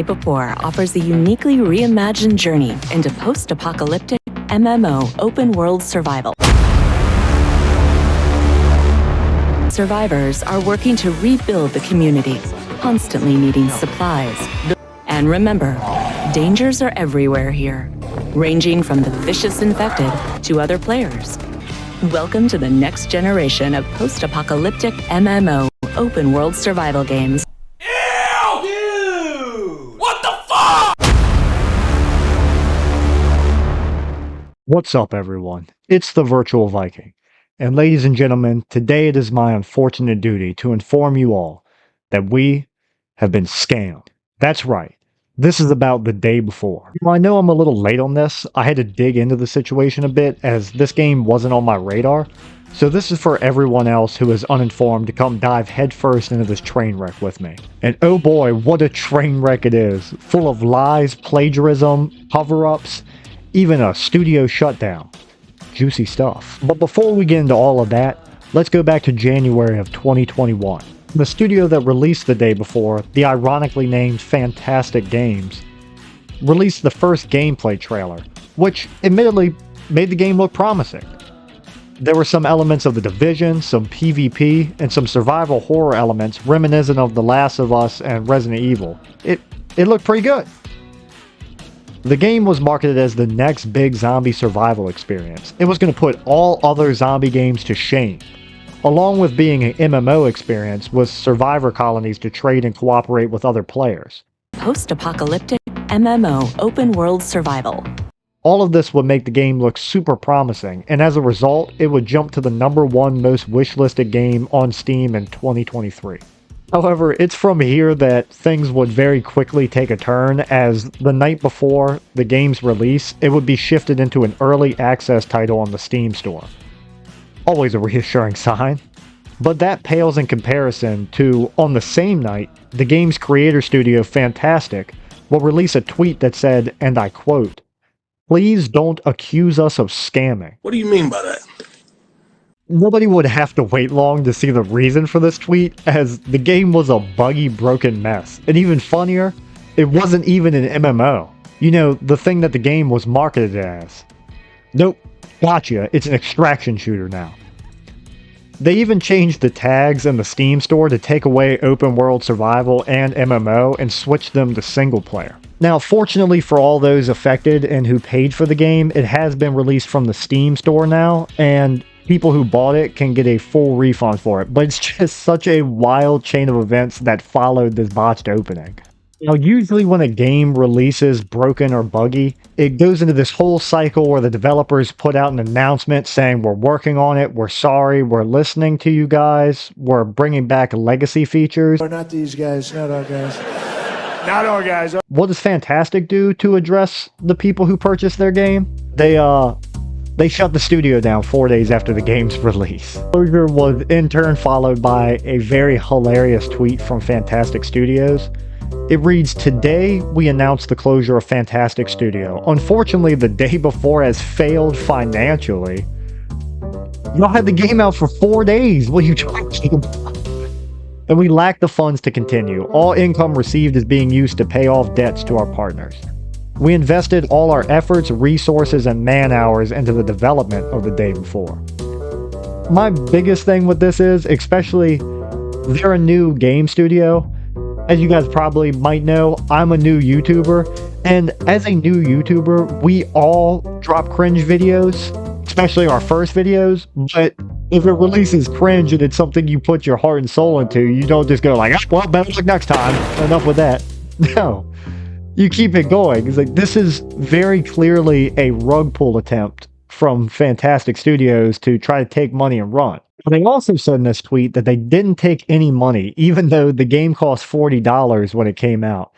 Before offers a uniquely reimagined journey into post-apocalyptic MMO open-world survival. Survivors are working to rebuild the community, constantly needing supplies. And remember, dangers are everywhere here, ranging from the vicious infected to other players. Welcome to the next generation of post-apocalyptic MMO open-world survival games. Ew! Dude! What the fuck? What's up, everyone? It's the Virtual Viking. And ladies and gentlemen, today it is my unfortunate duty to inform you all that we have been scammed. That's right. This is about the day before. Now, I know I'm a little late on this. I had to dig into the situation a bit as this game wasn't on my radar. So this is for everyone else who is uninformed to come dive headfirst into this train wreck with me. And oh boy, what a train wreck it is. Full of lies, plagiarism, cover-ups, even a studio shutdown. Juicy stuff. But before we get into all of that, let's go back to January of 2021. The studio that released the day before, the ironically named Fantastic Games, released the first gameplay trailer, which admittedly made the game look promising. There were some elements of The Division, some PvP, and some survival horror elements reminiscent of The Last of Us and Resident Evil. It looked pretty good. The game was marketed as the next big zombie survival experience. It was going to put all other zombie games to shame. Along with being an MMO experience with survivor colonies to trade and cooperate with other players. Post-apocalyptic MMO open-world survival. All of this would make the game look super promising, and as a result, it would jump to the #1 most wishlisted game on Steam in 2023. However, it's from here that things would very quickly take a turn, as the night before the game's release, it would be shifted into an early access title on the Steam store. Always a reassuring sign. But that pales in comparison to, on the same night, the game's creator studio Fantastic will release a tweet that said, and I quote, "Please don't accuse us of scamming." What do you mean by that? Nobody would have to wait long to see the reason for this tweet, as the game was a buggy, broken mess. And even funnier, it wasn't even an MMO. You know, the thing that the game was marketed as. Nope, gotcha, it's an extraction shooter now. They even changed the tags in the Steam store to take away open world survival and MMO and switch them to single player. Now, fortunately for all those affected and who paid for the game, it has been released from the Steam store now, and people who bought it can get a full refund for it. But it's just such a wild chain of events that followed this botched opening. Now, usually when a game releases broken or buggy, it goes into this whole cycle where the developers put out an announcement saying, we're working on it, we're sorry, we're listening to you guys, we're bringing back legacy features. Or not these guys, not our guys. Not our guys. What does Fantastic do to address the people who purchased their game? They shut the studio down 4 days after the game's release. Closure was in turn followed by a very hilarious tweet from Fantastic Studios. It reads, "Today we announced the closure of Fantastic Studio. Unfortunately, the day before has failed financially." Y'all had the game out for 4 days. What are you talking about? "And we lack the funds to continue. All income received is being used to pay off debts to our partners. We invested all our efforts, resources, and man-hours into the development of the day before." My biggest thing with this is, especially, they're a new game studio. As you guys probably might know, I'm a new YouTuber, and as a new YouTuber, we all drop cringe videos, especially our first videos, but if it releases cringe and it's something you put your heart and soul into, you don't just go like, well, better luck next time, enough with that. No. You keep it going. It's like, this is very clearly a rug pull attempt from Fantastic Studios to try to take money and run. But they also said in this tweet that they didn't take any money, even though the game cost $40 when it came out.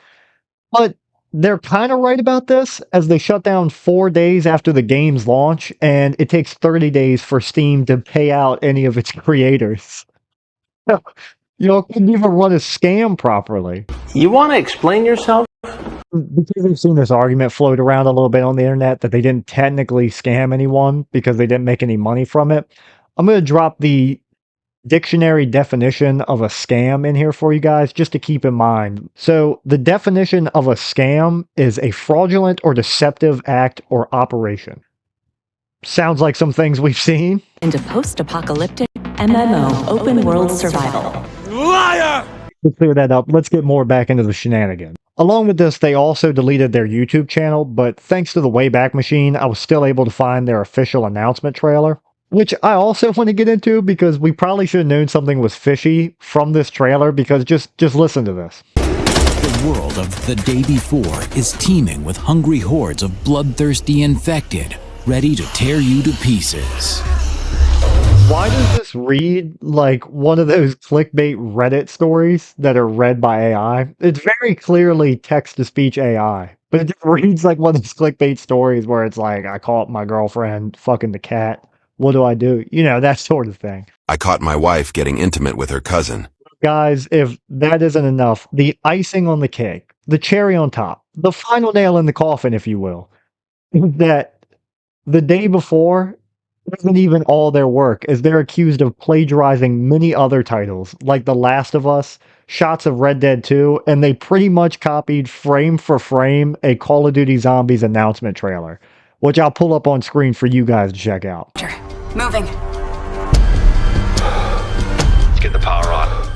But they're kind of right about this, as they shut down 4 days after the game's launch, and it takes 30 days for Steam to pay out any of its creators. You know, couldn't even run a scam properly. You want to explain yourself? Because I've seen this argument float around a little bit on the internet that they didn't technically scam anyone because they didn't make any money from it. I'm going to drop the dictionary definition of a scam in here for you guys, just to keep in mind. So, the definition of a scam is a fraudulent or deceptive act or operation. Sounds like some things we've seen. Into post-apocalyptic MMO open world survival. Liar! To clear that up, let's get more back into the shenanigans. Along with this, they also deleted their YouTube channel, but thanks to the Wayback Machine, I was still able to find their official announcement trailer, which I also want to get into because we probably should have known something was fishy from this trailer, because just listen to this. The world of The Day Before is teeming with hungry hordes of bloodthirsty infected, ready to tear you to pieces. Why does this read like one of those clickbait Reddit stories that are read by AI? It's very clearly text-to-speech AI, but it just reads like one of those clickbait stories where it's like, I caught my girlfriend fucking the cat. What do I do? You know, that sort of thing. I caught my wife getting intimate with her cousin. Guys, if that isn't enough, the icing on the cake, the cherry on top, the final nail in the coffin, if you will, is that The Day Before isn't even all their work, as they're accused of plagiarizing many other titles, like The Last of Us, shots of Red Dead 2, and they pretty much copied frame for frame a Call of Duty Zombies announcement trailer, which I'll pull up on screen for you guys to check out. Moving. Let's get the power on.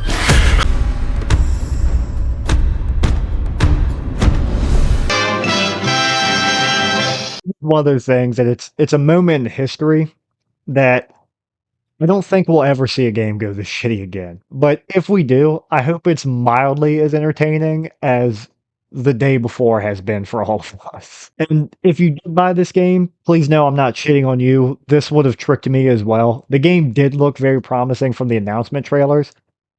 One of those things that it's a moment in history that I don't think we'll ever see a game go this shitty again. But if we do, I hope it's mildly as entertaining as The Day Before has been for all of us. And if you did buy this game, please know I'm not shitting on you. This would have tricked me as well. The game did look very promising from the announcement trailers.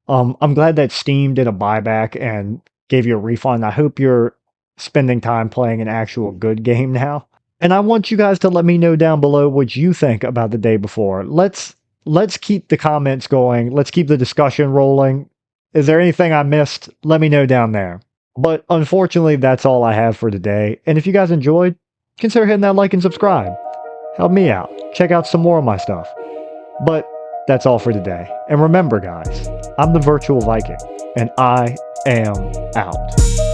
I'm glad that Steam did a buyback and gave you a refund. I hope you're spending time playing an actual good game now. And I want you guys to let me know down below what you think about The Day Before. Let's keep the comments going. Let's keep the discussion rolling. Is there anything I missed? Let me know down there. But unfortunately, that's all I have for today. And if you guys enjoyed, consider hitting that like and subscribe. Help me out. Check out some more of my stuff. But that's all for today. And remember, guys, I'm the Virtual Viking, and I am out.